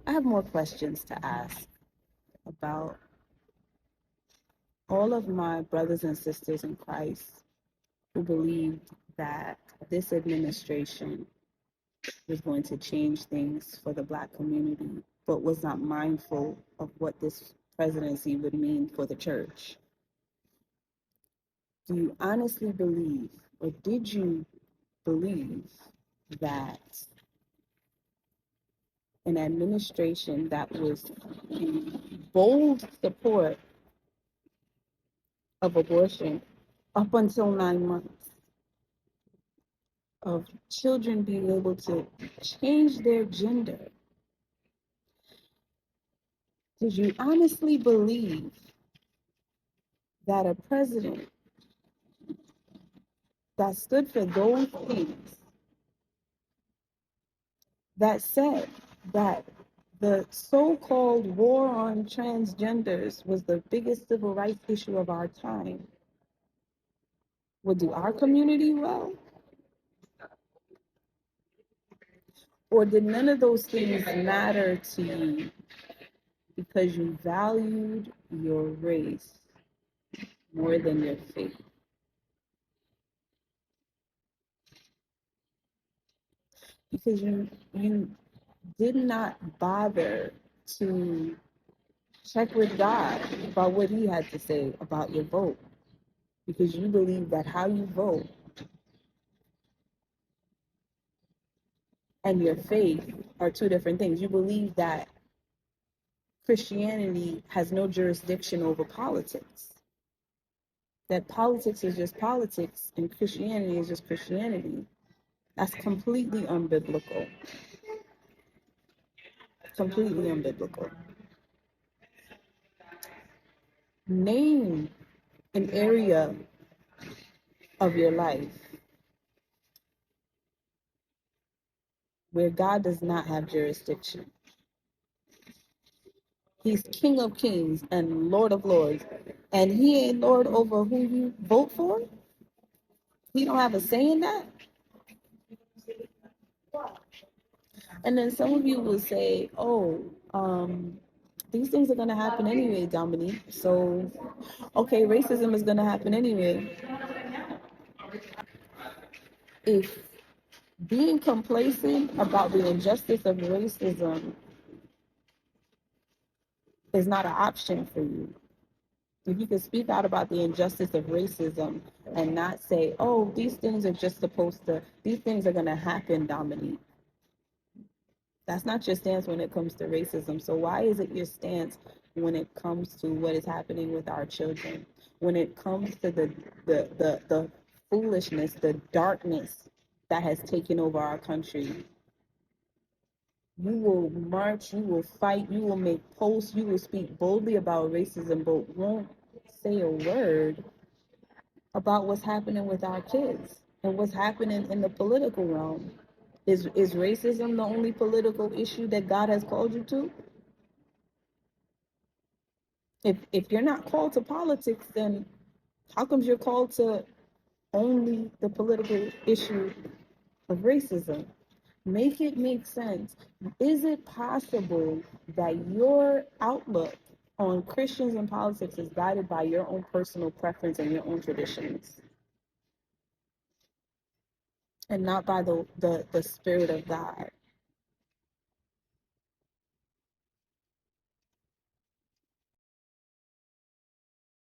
I have more questions to ask about all of my brothers and sisters in Christ who believed that this administration was going to change things for the Black community, but was not mindful of what this presidency would mean for the church. Do you honestly believe, or did you believe, that an administration that was in bold support of abortion up until 9 months, of children being able to change their gender, did you honestly believe that a president that stood for those things, that said that the so-called war on transgenders was the biggest civil rights issue of our time, would do our community well? Or did none of those things matter to you because you valued your race more than your faith? Because you did not bother to check with God about what he had to say about your vote, because you believe that how you vote and your faith are two different things. You believe that Christianity has no jurisdiction over politics, that politics is just politics and Christianity is just Christianity. That's completely unbiblical. Completely unbiblical. Name an area of your life where God does not have jurisdiction. He's King of Kings and Lord of Lords, and he ain't Lord over who you vote for? He don't have a say in that? And then some of you will say, oh, these things are going to happen anyway, Dominique. So, okay, racism is going to happen anyway. If being complacent about the injustice of racism is not an option for you, if you can speak out about the injustice of racism and not say, oh, these things are just these things are going to happen, Dominique. That's not your stance when it comes to racism. So why is it your stance when it comes to what is happening with our children? When it comes to the foolishness, the darkness that has taken over our country? You will march, you will fight, you will make posts, you will speak boldly about racism, but won't say a word about what's happening with our kids and what's happening in the political realm. Is racism the only political issue that God has called you to? If you're not called to politics, then how comes you're called to only the political issue of racism? Make it make sense. Is it possible that your outlook on Christians and politics is guided by your own personal preference and your own traditions, and not by the Spirit of God?